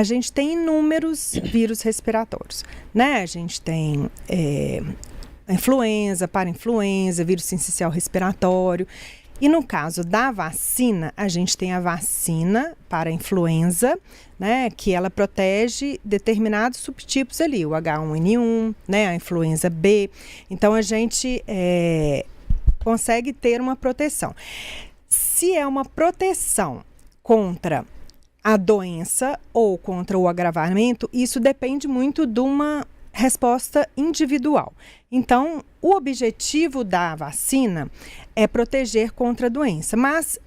A gente tem inúmeros vírus respiratórios, né? A gente tem influenza, parainfluenza, vírus sincicial respiratório. E no caso da vacina, a gente tem a vacina para a influenza, né, que ela protege determinados subtipos ali, o H1N1, né, a influenza B. Então, a gente consegue ter uma proteção. Se é uma proteção contra a doença ou contra o agravamento, isso depende muito de uma resposta individual. Então, o objetivo da vacina é proteger contra a doença, mas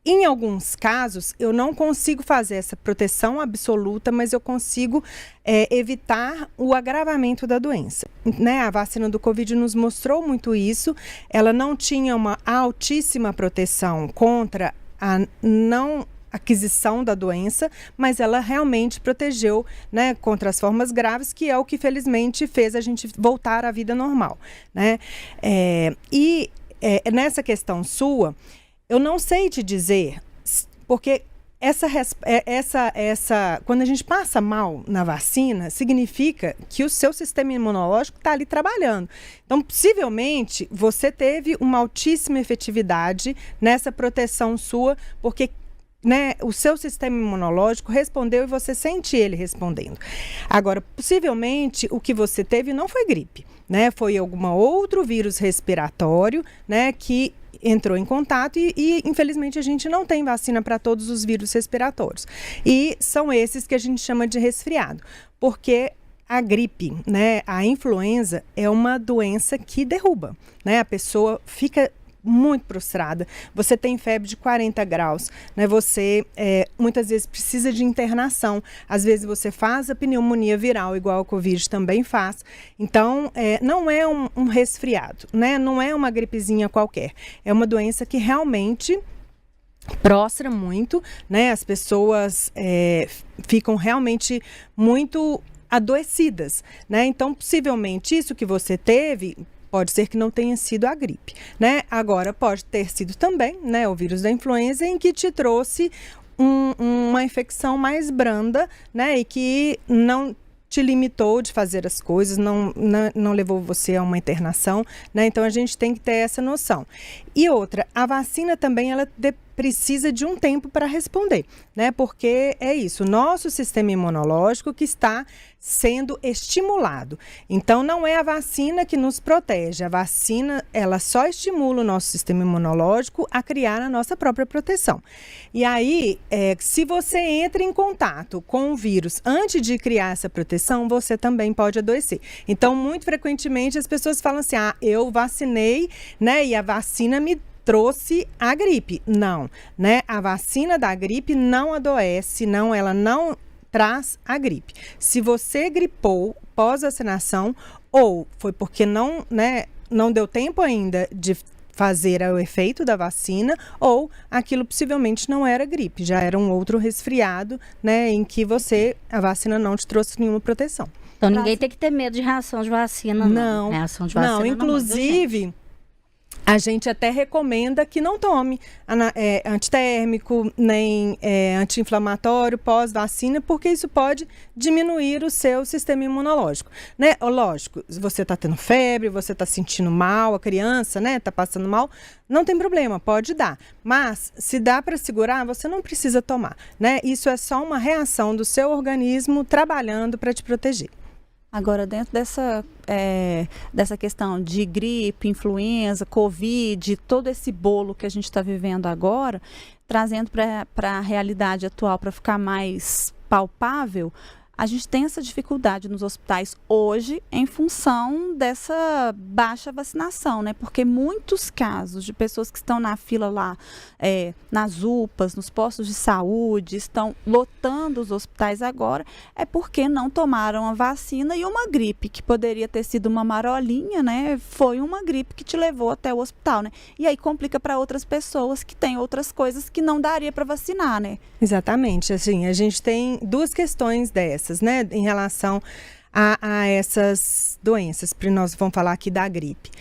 em alguns casos eu não consigo fazer essa proteção absoluta, mas eu consigo evitar o agravamento da doença, né? A vacina do Covid nos mostrou muito isso. Ela não tinha uma altíssima proteção contra a não aquisição da doença, mas ela realmente protegeu, né, contra as formas graves, que é o que felizmente fez a gente voltar à vida normal, né? Nessa questão sua, eu não sei te dizer, porque quando a gente passa mal na vacina, significa que o seu sistema imunológico está ali trabalhando. Então, possivelmente, você teve uma altíssima efetividade nessa proteção sua, porque, né, o seu sistema imunológico respondeu e você sente ele respondendo. Agora, possivelmente, o que você teve não foi gripe, né? Foi algum outro vírus respiratório, né, que entrou em contato e infelizmente a gente não tem vacina para todos os vírus respiratórios. E são esses que a gente chama de resfriado, porque a gripe, né, a influenza é uma doença que derruba, né? A pessoa fica muito prostrada, você tem febre de 40 graus, né? Você muitas vezes precisa de internação, às vezes você faz a pneumonia viral, igual o Covid também faz. Então, não é um resfriado, né? Não é uma gripezinha qualquer, é uma doença que realmente prostra muito, né? As pessoas ficam realmente muito adoecidas, né? Então, possivelmente, isso que você teve pode ser que não tenha sido a gripe, né? Agora, pode ter sido também, né, o vírus da influenza, em que te trouxe uma infecção mais branda, né? E que não te limitou de fazer as coisas, não levou você a uma internação, né? Então, a gente tem que ter essa noção. E outra, a vacina também, ela precisa de um tempo para responder, né? Porque é isso, o nosso sistema imunológico que está sendo estimulado. Então, não é a vacina que nos protege. A vacina, ela só estimula o nosso sistema imunológico a criar a nossa própria proteção. E aí, se você entra em contato com o vírus antes de criar essa proteção, você também pode adoecer. Então, muito frequentemente, as pessoas falam assim, eu vacinei, né? E a vacina me trouxe a gripe. Não, né? A vacina da gripe não adoece, ela não traz a gripe. Se você gripou pós-vacinação, ou foi porque não deu tempo ainda de fazer o efeito da vacina, ou aquilo possivelmente não era gripe, já era um outro resfriado, né, em que a vacina não te trouxe nenhuma proteção. Então ninguém tem que ter medo de reação de vacina, não. Reação de vacina não, inclusive... A gente até recomenda que não tome antitérmico, nem anti-inflamatório pós-vacina, porque isso pode diminuir o seu sistema imunológico, né? Lógico, você está tendo febre, você está sentindo mal, a criança, né, está passando mal, não tem problema, pode dar. Mas, se dá para segurar, você não precisa tomar, né? Isso é só uma reação do seu organismo trabalhando para te proteger. Agora, dentro dessa questão de gripe, influenza, Covid, todo esse bolo que a gente está vivendo agora, trazendo para a realidade atual, para ficar mais palpável, a gente tem essa dificuldade nos hospitais hoje em função dessa baixa vacinação, né? Porque muitos casos de pessoas que estão na fila lá, nas UPAs, nos postos de saúde, estão lotando os hospitais agora, é porque não tomaram a vacina e uma gripe que poderia ter sido uma marolinha, né? Foi uma gripe que te levou até o hospital, né? E aí complica para outras pessoas que têm outras coisas que não daria para vacinar, né? Exatamente, assim, a gente tem duas questões dessas, né, em relação a essas doenças, nós vamos falar aqui da gripe.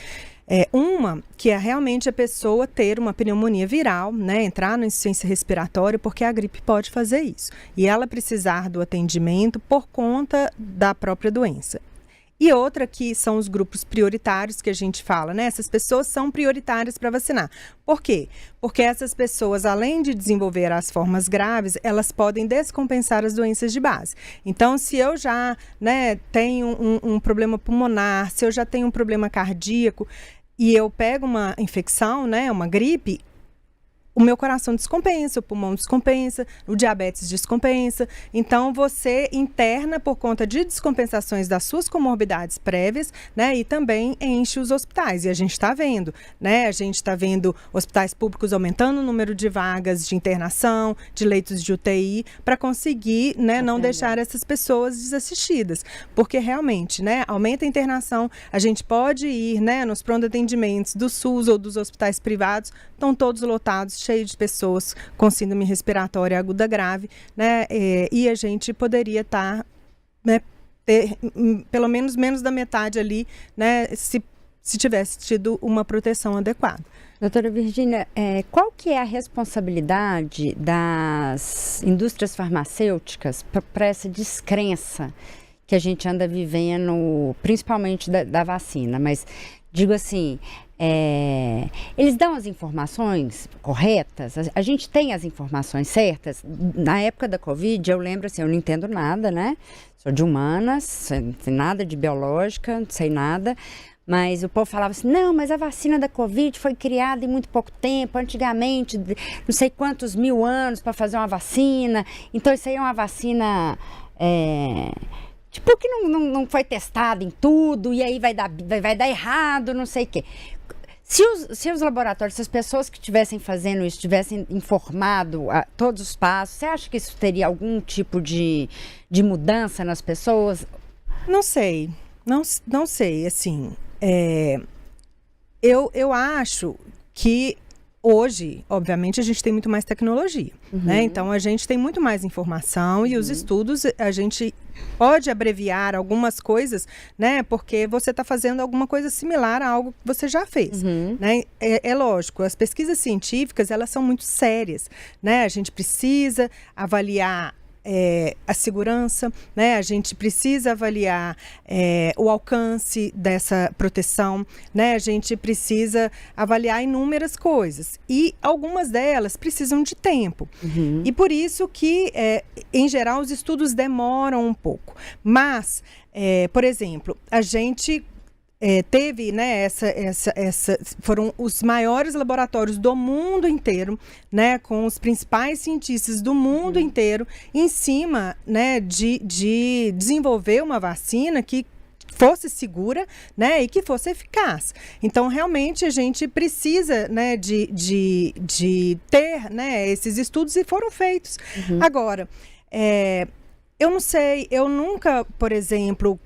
Uma, que é realmente a pessoa ter uma pneumonia viral, né, entrar na insuficiência respiratória, porque a gripe pode fazer isso. E ela precisar do atendimento por conta da própria doença. E outra que são os grupos prioritários que a gente fala, né? Essas pessoas são prioritárias para vacinar. Por quê? Porque essas pessoas, além de desenvolver as formas graves, elas podem descompensar as doenças de base. Então, se eu já, né, tenho um problema pulmonar, se eu já tenho um problema cardíaco e eu pego uma infecção, né, uma gripe, o meu coração descompensa, o pulmão descompensa, o diabetes descompensa. Então, você interna por conta de descompensações das suas comorbidades prévias, né? E também enche os hospitais. E a gente está vendo, né? A gente está vendo hospitais públicos aumentando o número de vagas de internação, de leitos de UTI, para conseguir, né, não deixar essas pessoas desassistidas. Porque realmente, né, aumenta a internação, a gente pode ir, né, nos pronto-atendimentos do SUS ou dos hospitais privados, estão todos lotados, cheio de pessoas com síndrome respiratória aguda grave, né? E a gente poderia estar, né, ter pelo menos da metade ali, né, se tivesse tido uma proteção adequada. Doutora Virgínia, qual que é a responsabilidade das indústrias farmacêuticas para essa descrença que a gente anda vivendo, principalmente da vacina? Mas digo assim, eles dão as informações corretas? A gente tem as informações certas? Na época da Covid, eu lembro assim, eu não entendo nada, né? Sou de humanas, não sei nada de biológica, não sei nada. Mas o povo falava assim, não, mas a vacina da Covid foi criada em muito pouco tempo, antigamente, não sei quantos mil anos para fazer uma vacina. Então isso aí é uma vacina... tipo que não foi testada em tudo, e aí vai dar errado, não sei o quê. Se os laboratórios, se as pessoas que estivessem fazendo isso, tivessem informado todos os passos, você acha que isso teria algum tipo de mudança nas pessoas? Não sei, não sei, assim, eu acho que hoje, obviamente, a gente tem muito mais tecnologia, né? Então, a gente tem muito mais informação e os estudos, a gente pode abreviar algumas coisas, né? Porque você está fazendo alguma coisa similar a algo que você já fez, né? É lógico, as pesquisas científicas, elas são muito sérias, né? A gente precisa avaliar a segurança, né? A gente precisa avaliar o alcance dessa proteção, né? A gente precisa avaliar inúmeras coisas e algumas delas precisam de tempo. E por isso que, em geral, os estudos demoram um pouco. Mas, por exemplo, a gente... teve, né, foram os maiores laboratórios do mundo inteiro, né, com os principais cientistas do mundo inteiro em cima, né, de desenvolver uma vacina que fosse segura, né, e que fosse eficaz. Então, realmente, a gente precisa, né, de ter, né, esses estudos e foram feitos. Agora, eu não sei, eu nunca, por exemplo,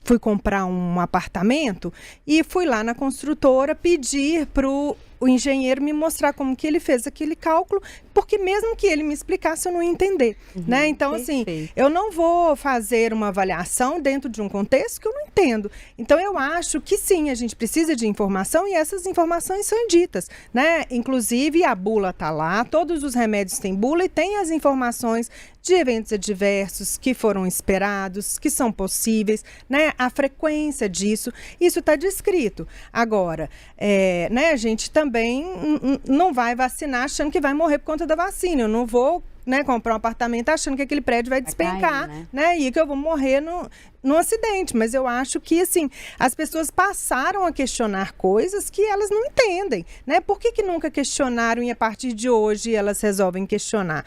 fui comprar um apartamento e fui lá na construtora pedir para o engenheiro me mostrar como que ele fez aquele cálculo, porque mesmo que ele me explicasse, eu não ia entender, né? Então, assim, eu não vou fazer uma avaliação dentro de um contexto que eu não entendo. Então, eu acho que sim, a gente precisa de informação e essas informações são ditas, né? Inclusive, a bula está lá, todos os remédios têm bula e tem as informações de eventos adversos que foram esperados, que são possíveis, né? A frequência disso, isso está descrito. Agora, né, a gente também não vai vacinar achando que vai morrer por conta da vacina. Eu não vou, né, comprar um apartamento achando que aquele prédio vai despencar, cair, né, e que eu vou morrer num acidente. Mas eu acho que, assim, as pessoas passaram a questionar coisas que elas não entendem, né? Por que nunca questionaram e a partir de hoje elas resolvem questionar?